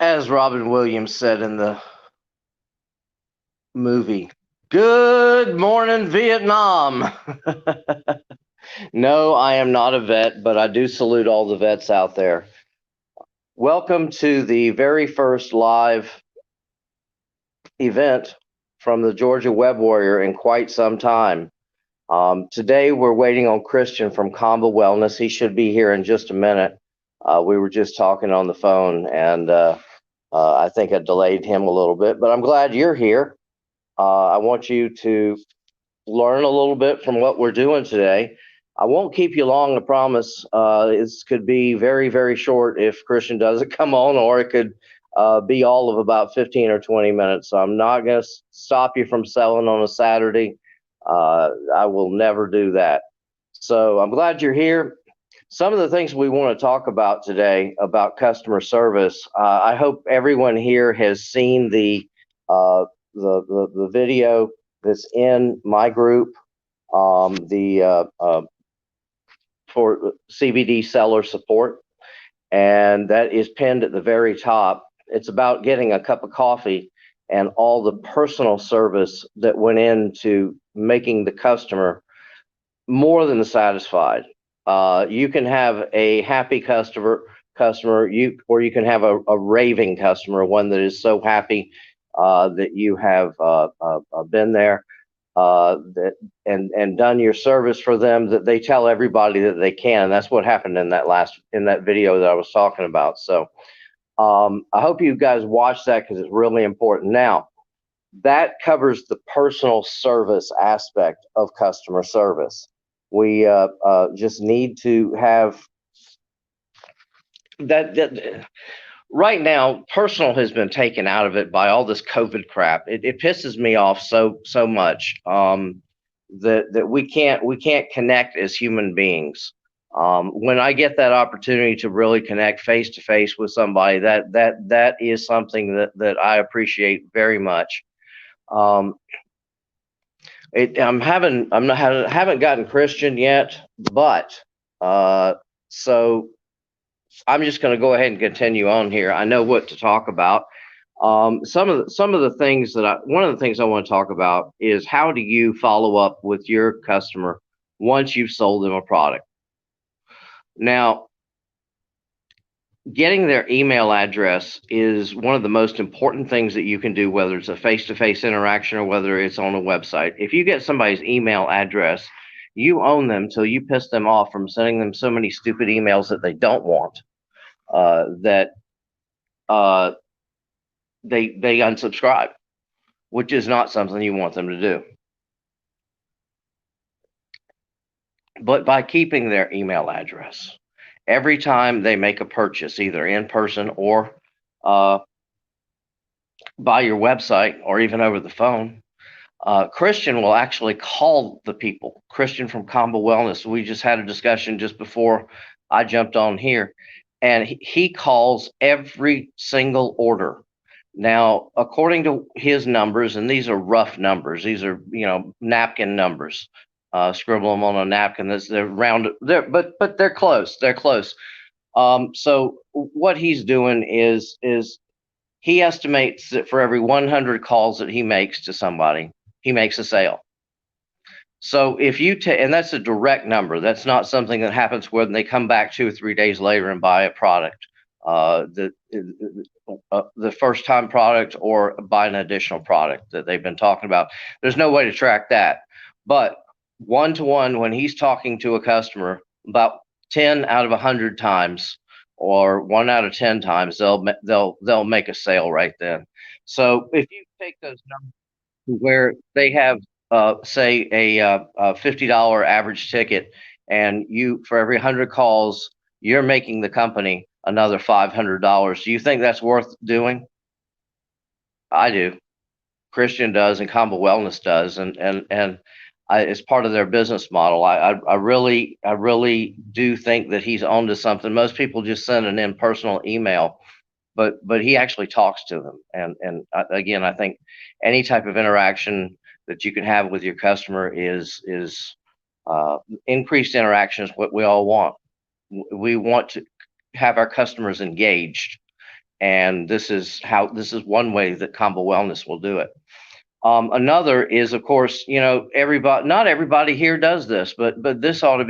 As Robin Williams said in the movie, "Good morning, Vietnam." No, I am not a vet, but I do salute all the vets out there. Welcome to the very first live event from the Georgia Web Warrior in quite some time. Today, we're waiting on Christian from Combo Wellness. He should be here in just a minute. We were just talking on the phone, and I think I delayed him a little bit, but I'm glad you're here. I want you to learn a little bit from what we're doing today. I won't keep you long, I promise. This could be very, very short if Christian doesn't come on, or it could be all of about 15 or 20 minutes. So I'm not going to stop you from selling on a Saturday. I will never do that. So I'm glad you're here. Some of the things we want to talk about today about customer service. I hope everyone here has seen the video that's in my group, the for CBD seller support, and that is pinned at the very top. It's about getting a cup of coffee and all the personal service that went into making the customer more than satisfied. You can have a happy customer, or you can have a raving customer, one that is so happy that you have been there, and done your service for them, that they tell everybody that they can. And that's what happened in that video that I was talking about. So I hope you guys watch that, because it's really important. Now, that covers the personal service aspect of customer service. We just need to have that. Right now, personal has been taken out of it by all this COVID crap. It pisses me off so much, that we can't connect as human beings. When I get that opportunity to really connect face to face with somebody, that is something that I appreciate very much. Um, I'm not haven't gotten Christian yet, but so I'm just going to go ahead and continue on here. I know what to talk about. Some of the things one of the things I want to talk about is, how do you follow up with your customer once you've sold them a product? Now, getting their email address is one of the most important things that you can do, whether it's a face-to-face interaction or whether it's on a website. If you get somebody's email address, you own them till you piss them off from sending them so many stupid emails that they don't want, that uh, they unsubscribe, which is not something you want them to do. But by keeping their email address, every time they make a purchase, either in person or uh, by your website or even over the phone, Christian will actually call the people. Christian from Combo Wellness. We just had a discussion just before I jumped on here, and he calls every single order. Now, according to his numbers, and these are rough numbers, these are, napkin numbers. Scribble them on a napkin. They're round. But they're close. They're close. So what he's doing is he estimates that for every 100 calls that he makes to somebody, he makes a sale. So if you take, and that's a direct number, that's not something that happens when they come back 2 or 3 days later and buy a product, the first time product, or buy an additional product that they've been talking about. There's no way to track that. But one to one, when he's talking to a customer, about 10 out of 100 times, or 1 out of 10 times, they'll make a sale right then. So if you take those numbers where they have, say, a $50 average ticket, and you, for every 100 calls, you're making the company another $500. Do you think that's worth doing? I do. Christian does, and Combo Wellness does, and it's part of their business model. I really do think that he's onto something. Most people just send an impersonal email, but he actually talks to them. And again, I think any type of interaction that you can have with your customer is increased interaction is what we all want. We want to have our customers engaged, And this is one way that Combo Wellness will do it. Another is, of course, not everybody here does this, but this ought to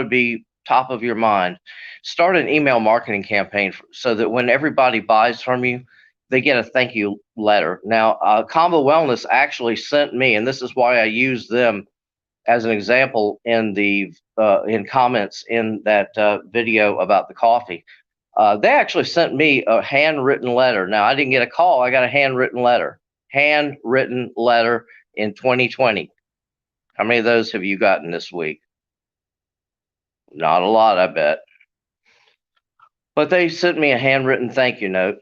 be top of your mind. Start an email marketing campaign so that when everybody buys from you, they get a thank you letter. Now, Combo Wellness actually sent me, and this is why I use them as an example in comments in that video about the coffee. They actually sent me a handwritten letter. Now, I didn't get a call. I got a handwritten letter. Handwritten letter in 2020. How many of those have you gotten this week? Not a lot, I bet. But they sent me a handwritten thank you note,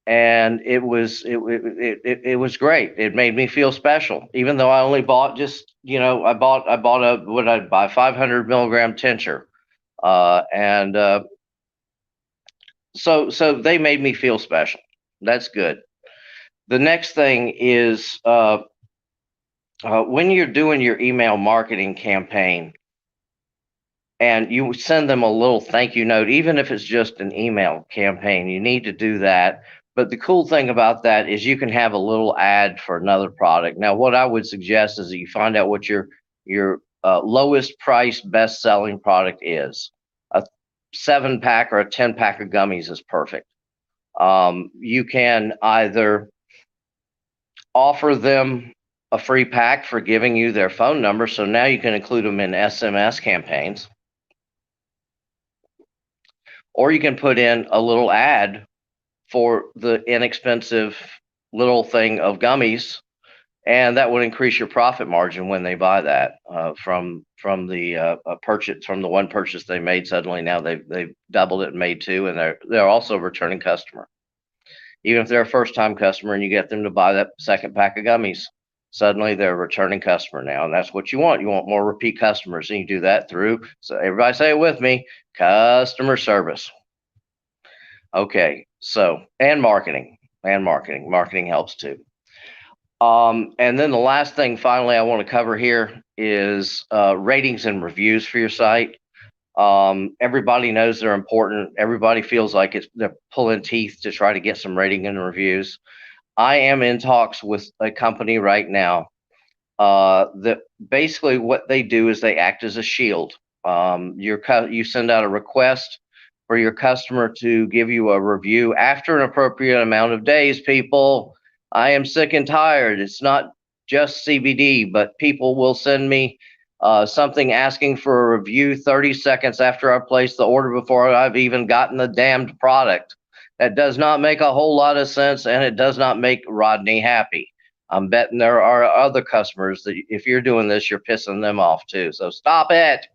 and it was great. It made me feel special, even though I only bought I bought what did I buy, 500 milligram tincture, and so they made me feel special. That's good. The next thing is when you're doing your email marketing campaign and you send them a little thank you note, even if it's just an email campaign, you need to do that. But the cool thing about that is you can have a little ad for another product. Now, what I would suggest is that you find out what your lowest price best selling product is. A 7-pack or a 10-pack of gummies is perfect. You can either offer them a free pack for giving you their phone number, so now you can include them in SMS campaigns. Or you can put in a little ad for the inexpensive little thing of gummies, and that would increase your profit margin when they buy that from the purchase, from the one purchase they made. Suddenly now they've doubled it and made two, and they're also a returning customer. Even if they're a first-time customer and you get them to buy that second pack of gummies, suddenly they're a returning customer now, and that's what you want. You want more repeat customers, and you do that through, so everybody say it with me, customer service. Okay, so, and marketing. Marketing helps too. And then the last thing, finally, I want to cover here is ratings and reviews for your site. Everybody knows they're important. Everybody feels like they're pulling teeth to try to get some rating and reviews. I am in talks with a company right now that basically what they do is they act as a shield. You send out a request for your customer to give you a review after an appropriate amount of days. People, I am sick and tired. It's not just CBD, but people will send me something asking for a review 30 seconds after I place the order before I've even gotten the damned product. That does not make a whole lot of sense, and it does not make Rodney happy. I'm betting there are other customers that if you're doing this, you're pissing them off too. So stop it.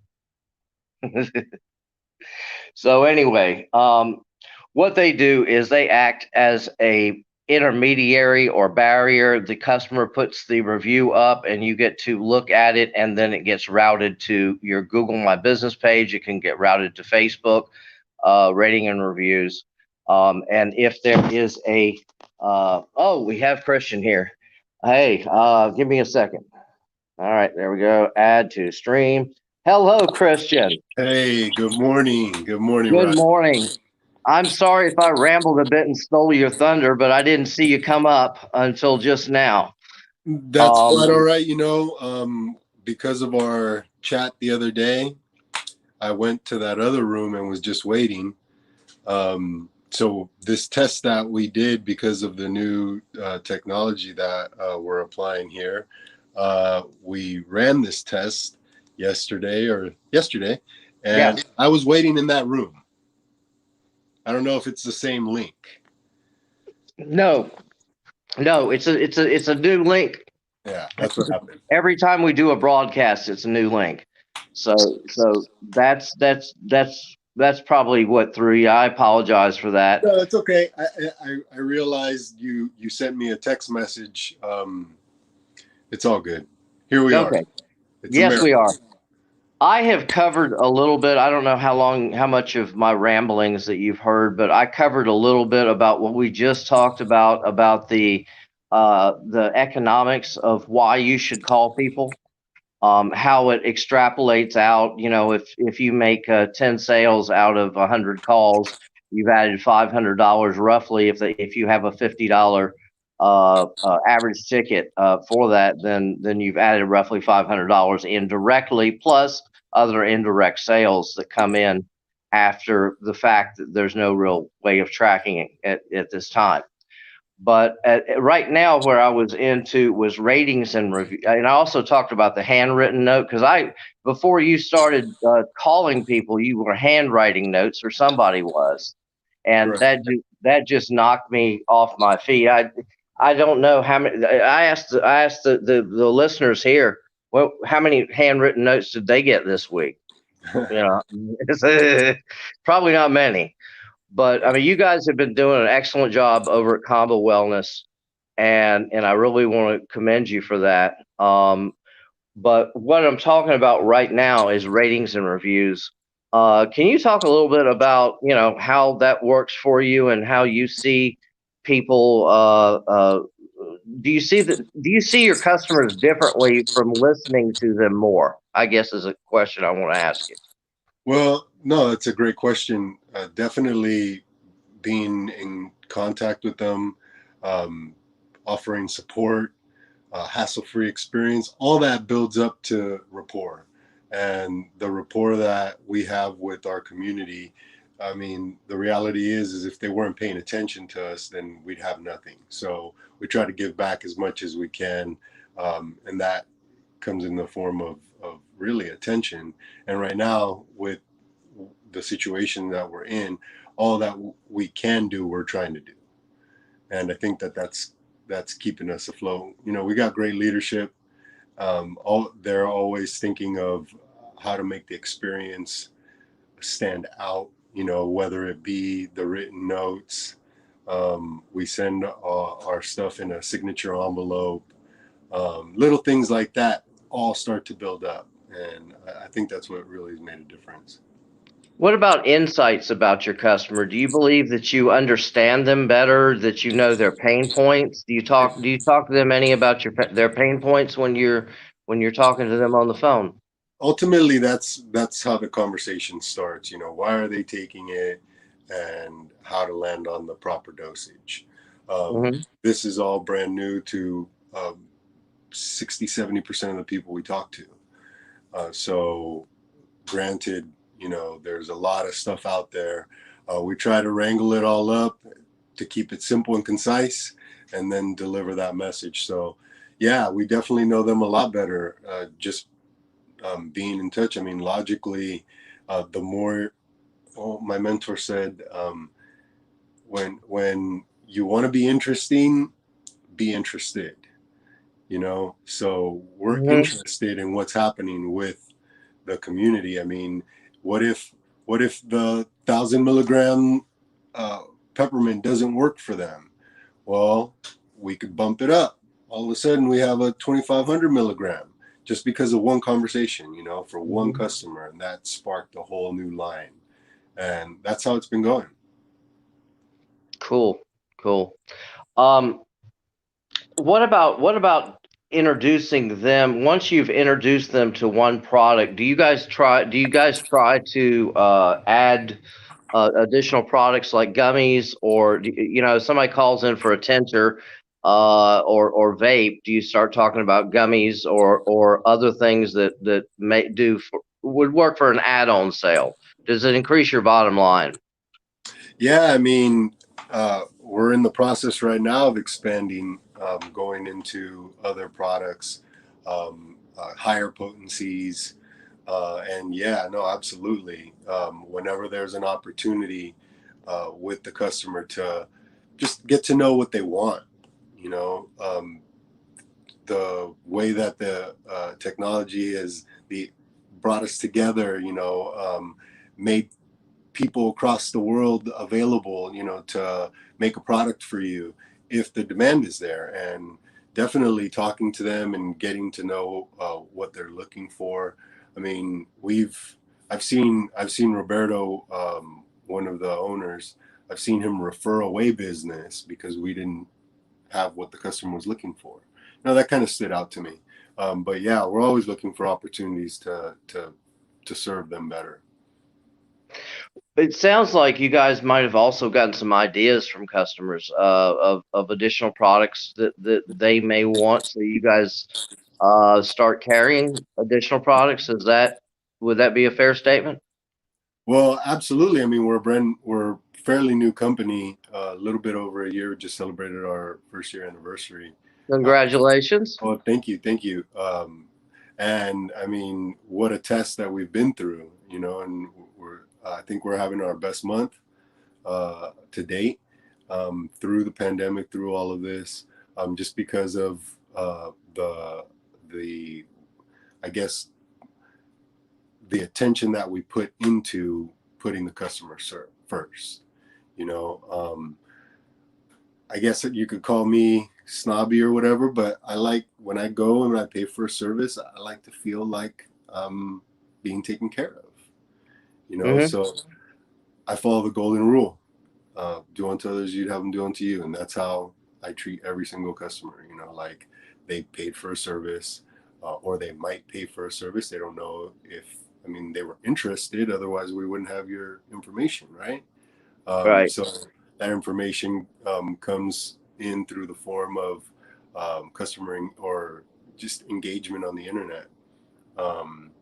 So anyway, what they do is they act as a intermediary or barrier. The customer puts the review up and you get to look at it, and then it gets routed to your Google My Business page. It can get routed to Facebook, rating and reviews. And if there is we have Christian here. Hey, give me a second. All right, there we go. Add to stream. Hello, Christian. Hey, good morning. Good morning, Good Rod. morning. I'm sorry if I rambled a bit and stole your thunder, but I didn't see you come up until just now. That's quite all right. Because of our chat the other day, I went to that other room and was just waiting. So this test that we did because of the new technology that we're applying here, we ran this test yesterday, and yeah. I was waiting in that room. I don't know if it's the same link. No, it's a new link. Yeah, that's what happened. Every time we do a broadcast, it's a new link. So that's probably what threw you. I apologize for that. No, it's okay. I realized you sent me a text message. It's all good. Here we are. Yes, we are. I have covered a little bit. I don't know how much of my ramblings that you've heard, but I covered a little bit about what we just talked about the economics of why you should call people, how it extrapolates out. If you make 10 sales out of 100 calls, you've added $500 roughly. If you have a $50 average ticket for that, then you've added roughly $500 indirectly, plus other indirect sales that come in after the fact that there's no real way of tracking it at this time. But right now, where I was into was ratings and review, and I also talked about the handwritten note because before you started calling people, you were handwriting notes, or somebody was, and Correct. that just knocked me off my feet. I don't know how many. I asked the listeners here, well, how many handwritten notes did they get this week? You know, probably not many. But I mean, you guys have been doing an excellent job over at Combo Wellness, and I really want to commend you for that. But what I'm talking about right now is ratings and reviews. Can you talk a little bit about how that works for you and how you see people? Do you see your customers differently from listening to them more? I guess is a question I want to ask you. Well, no, it's a great question. Definitely being in contact with them, um, offering support, hassle-free experience, all that builds up to rapport. And the rapport that we have with our community, I mean, the reality is if they weren't paying attention to us, then we'd have nothing. So we try to give back as much as we can, and that comes in the form of really attention. And right now, with the situation that we're in, all that we can do, we're trying to do. And I think that's keeping us afloat. You know, we got great leadership. They're always thinking of how to make the experience stand out. You know, whether it be the written notes, we send our stuff in a signature envelope. Little things like that all start to build up, and I think that's what really has made a difference. What about insights about your customer? Do you believe that you understand them better, that you know their pain points? Do you talk to them any about their pain points when you're talking to them on the phone? Ultimately, that's how the conversation starts. You know, why are they taking it, and how to land on the proper dosage. Hmm. This is all brand new to 60-70% of the people we talk to. So granted, you know, there's a lot of stuff out there. We try to wrangle it all up to keep it simple and concise, and then deliver that message. So yeah, we definitely know them a lot better, just being in touch. I mean, logically, the more, my mentor said, when you want to be interesting, be interested. You know, so we're Hmm. interested in what's happening with the community. I mean, what if the 1,000 milligram uh, peppermint doesn't work for them? Well, we could bump it up. All of a sudden, we have a 2,500 milligram just because of one conversation, you know, for one Hmm. customer, and that sparked a whole new line. And that's how it's been going. Cool, cool. Um, what about introducing them? Once you've introduced them to one product, do you guys try to add additional products like gummies, or somebody calls in for a tincture or vape? Do you start talking about gummies or other things that would work for an add-on sale? Does it increase your bottom line? Yeah, I mean, we're in the process right now of expanding, going into other products, higher potencies. And yeah, no, absolutely. Whenever there's an opportunity with the customer to just get to know what they want, you know, the way that the technology has brought us together, you know, made people across the world available, you know, to make a product for you if the demand is there. And definitely talking to them and getting to know what they're looking for. I mean, I've seen Roberto, one of the owners. I've seen him refer away business because we didn't have what the customer was looking for. Now that kind of stood out to me. But yeah, we're always looking for opportunities to serve them better. It sounds like you guys might have also gotten some ideas from customers of additional products that they may want. So you guys start carrying additional products. Would that be a fair statement? Well, absolutely. I mean, we're a fairly new company. A little bit over a year. We just celebrated our first year anniversary. Uh, Congratulations. oh, thank you, thank you. And I mean, what a test that we've been through, you know. And I think we're having our best month to date, through the pandemic, through all of this, just because of the I guess the attention that we put into putting the customer first. You know, I guess that you could call me snobby or whatever, but I like when I go and I pay for a service, I like to feel like I'm being taken care of. You know, Hmm. so I follow the golden rule: do unto others, you'd have them do unto you, and that's how I treat every single customer. You know, like they paid for a service, or they might pay for a service. They don't know if, I mean, they were interested. Otherwise, we wouldn't have your information, right? Right. So that information comes in through the form of customer or just engagement on the internet.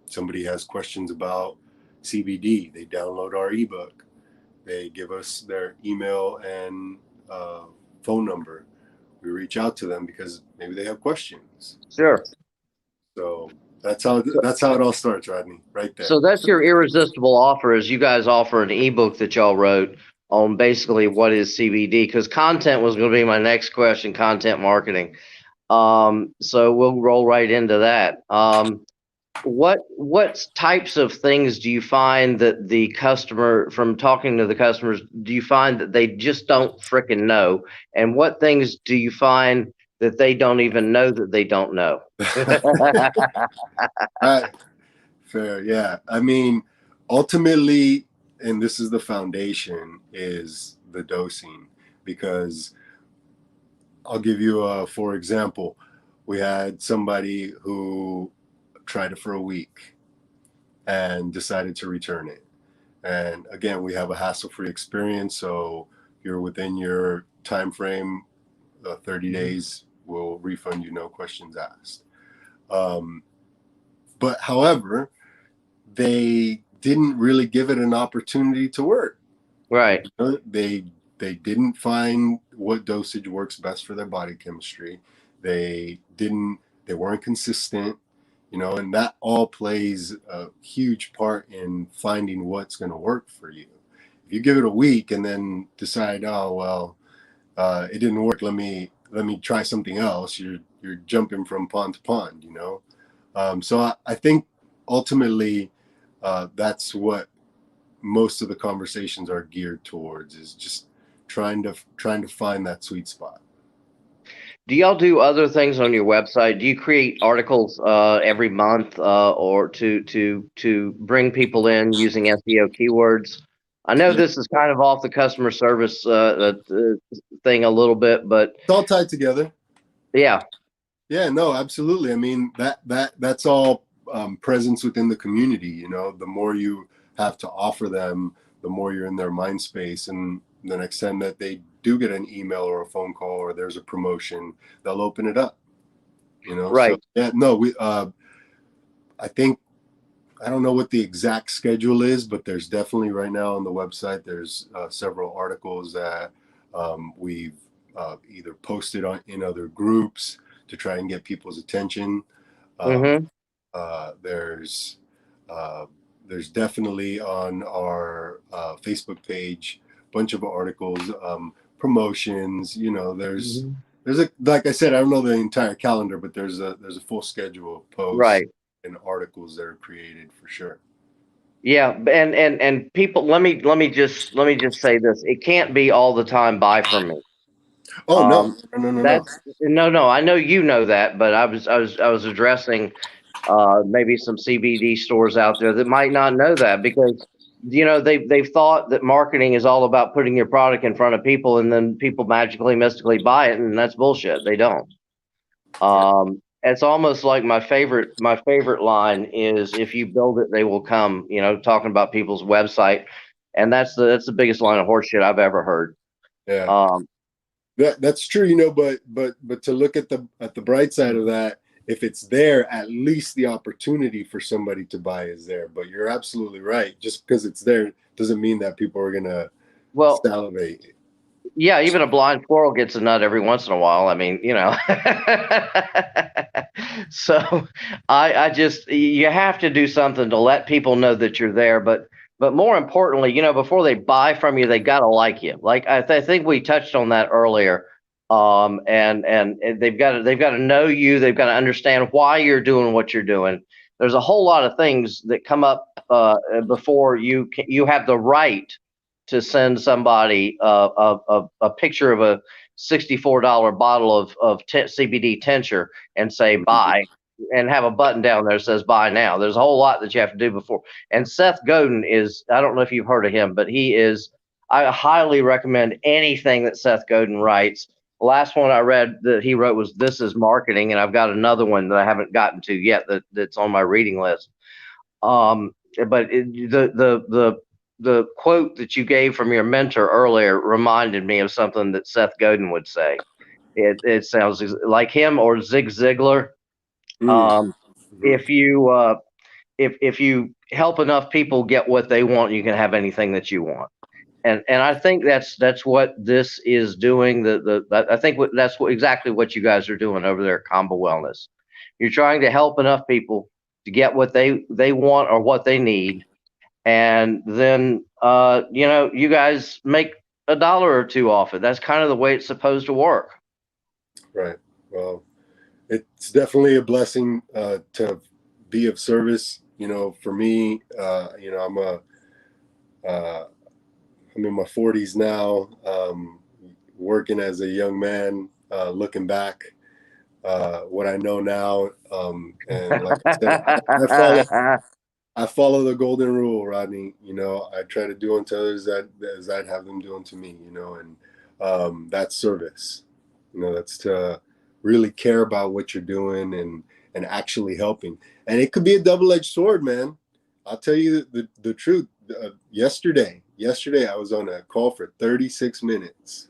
Somebody has questions about CBD, they download our ebook, they give us their email and uh, phone number. We reach out to them because maybe they have questions. Sure. So that's how it all starts, Rodney, right there. So that's your irresistible offer is you guys offer an ebook that y'all wrote on basically what is CBD, because content was going to be my next question, content marketing. So we'll roll right into that. What types of things do you find that the customer, from talking to the customers, do you find that they just don't frickin' know? And what things do you find that they don't even know that they don't know? Right. Fair, yeah. I mean, ultimately, and this is the foundation, is the dosing. Because I'll give you a, for example, we had somebody who tried it for a week and decided to return it. And again, we have a hassle-free experience, so you're within your time frame, 30 days, we'll refund you, no questions asked. Um, but however, they didn't really give it an opportunity to work. Right. They didn't find what dosage works best for their body chemistry. They weren't consistent, you know, and that all plays a huge part in finding what's going to work for you. If you give it a week and then decide, oh well, it didn't work, let me try something else, you're jumping from pond to pond, you know. So I think ultimately that's what most of the conversations are geared towards, is just trying to find that sweet spot. Do y'all do other things on your website? Do you create articles every month or to bring people in using SEO keywords? I know Yeah, this is kind of off the customer service thing a little bit, but it's all tied together. yeah. Yeah, no, absolutely. I mean, that's all presence within the community. You know, the more you have to offer them, the more you're in their mind space, and the next time that they do get an email or a phone call or there's a promotion, they'll open it up. You know, so Right. yeah, no, we I think, I don't know what the exact schedule is, but there's definitely right now on the website, there's several articles that we've either posted on in other groups to try and get people's attention. Um, Mm-hmm. uh, there's uh, there's definitely on our Facebook page a bunch of articles, promotions. You know, Hmm. there's a, like I said, I don't know the entire calendar, but there's a full schedule of posts Right. and articles that are created for sure. Yeah, and people, let me just say this. It can't be all the time buy from me. Oh no, Um, no, no, no, no. that's no. I know you know that, but I was addressing maybe some CBD stores out there that might not know that, because they've thought that marketing is all about putting your product in front of people and then people magically mystically buy it, and that's bullshit. They don't. It's almost like my favorite line is, if you build it, they will come. Talking about people's website. And that's the biggest line of horseshit I've ever heard. Yeah. Um, That's true, you know, but to look at the bright side of that, if it's there, at least the opportunity for somebody to buy is there. But you're absolutely right. Just because it's there doesn't mean that people are gonna well, salivate. yeah, even a blind squirrel gets a nut every once in a while. I mean, you know. So I just you have to do something to let people know that you're there, but more importantly, you know, before they buy from you, they gotta like you. Like I think we touched on that earlier. And they've got to know you. They've got to understand why you're doing what you're doing. There's a whole lot of things that come up before you have the right to send somebody a picture of a $64 bottle of CBD tincture and say buy, and have a button down there that says buy now. There's a whole lot that you have to do before. And Seth Godin is, I don't know if you've heard of him, but he is, I highly recommend anything that Seth Godin writes. The last one I read that he wrote was This Is Marketing, and I've got another one that I haven't gotten to yet that's on my reading list. But the quote that you gave from your mentor earlier reminded me of something that Seth Godin would say. It sounds like him or Zig Ziglar. Um, if you if you help enough people get what they want, you can have anything that you want. And I think that's what this is doing. I think that's exactly what you guys are doing over there at Combo Wellness. You're trying to help enough people to get what they want or what they need, and then you know, you guys make a dollar or two off it. That's kind of the way it's supposed to work. Right. Well, it's definitely a blessing to be of service. You know, for me, you know, I'm in my 40s now, working as a young man, looking back, what I know now. And like I said, I follow the golden rule, Rodney. You know, I try to do unto others as I'd have them do unto me, you know, and that's service. You know, that's to really care about what you're doing and actually helping. And it could be a double-edged sword, man. I'll tell you the truth. Yesterday I was on a call for 36 minutes.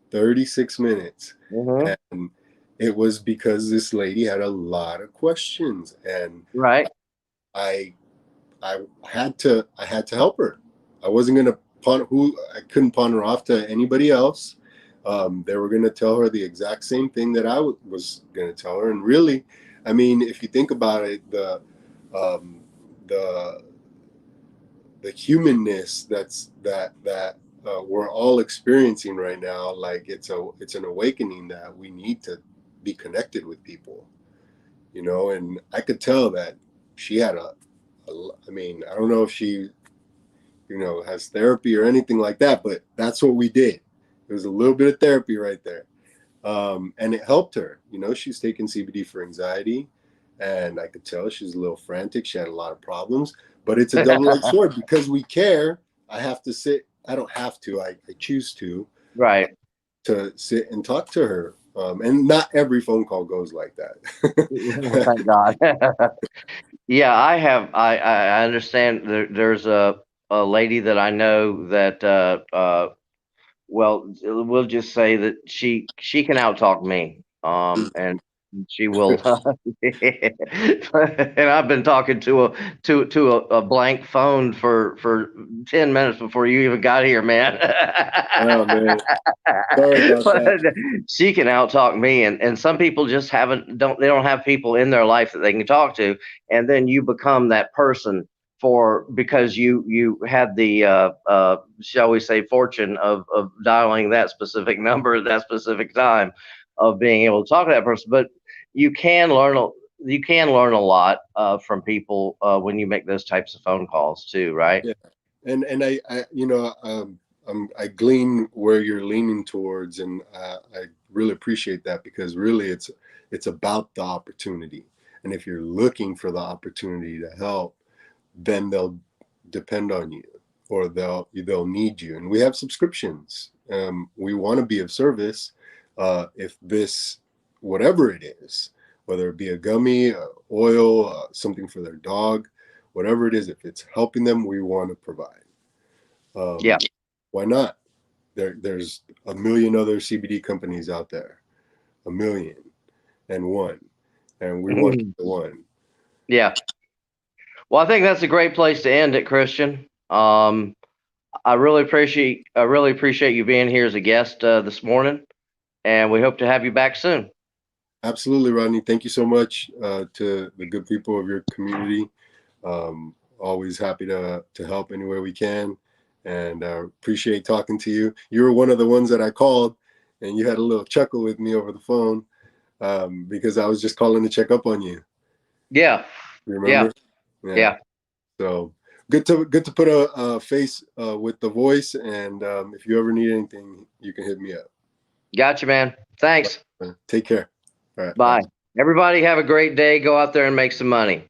36 minutes. Mm-hmm. And it was because this lady had a lot of questions, and Right. I had to help her. I wasn't gonna I couldn't pawn her off to anybody else. They were gonna tell her the exact same thing that I was gonna tell her. And really, I mean, if you think about it, the humanness that we're all experiencing right now, like it's an awakening that we need to be connected with people, you know. And I could tell that she had I mean, I don't know if she, you know, has therapy or anything like that, but that's what we did. It was a little bit of therapy right there. And it helped her. You know, she's taking CBD for anxiety, and I could tell she's a little frantic. She had a lot of problems, but it's a double-edged sword because we care. I have to sit. I don't have to. I choose to. Right. To sit and talk to her. And not every phone call goes like that. Thank God. Yeah, I understand. There's a lady that I know that well, we'll just say that she can outtalk me. And she will. And I've been talking to a blank phone for 10 minutes before you even got here, man. Oh man, sorry about that. She can outtalk me, and some people just they don't have people in their life that they can talk to, and then you become that person because you had the shall we say fortune of dialing that specific number at that specific time, of being able to talk to that person. But you can learn a lot from people when you make those types of phone calls too, right? Yeah. And I you know, I glean where you're leaning towards, and I really appreciate that, because really it's about the opportunity. And if you're looking for the opportunity to help, then they'll depend on you, or they'll need you. And we have subscriptions. We want to be of service. If this, whatever it is, whether it be a gummy, oil, something for their dog, whatever it is, if it's helping them, we want to provide. Yeah. Why not? There's a million other CBD companies out there, 1,000,001, and we want the one. Yeah. Well, I think that's a great place to end it, Christian. I really appreciate you being here as a guest this morning, and we hope to have you back soon. Absolutely, Rodney. Thank you so much to the good people of your community. Always happy to help any way we can, and appreciate talking to you. You were one of the ones that I called, and you had a little chuckle with me over the phone because I was just calling to check up on you. Yeah. You remember? Yeah. So good to put a face with the voice, and if you ever need anything, you can hit me up. Gotcha, man. Thanks. Take care. All right. Bye. Everybody have a great day. Go out there and make some money.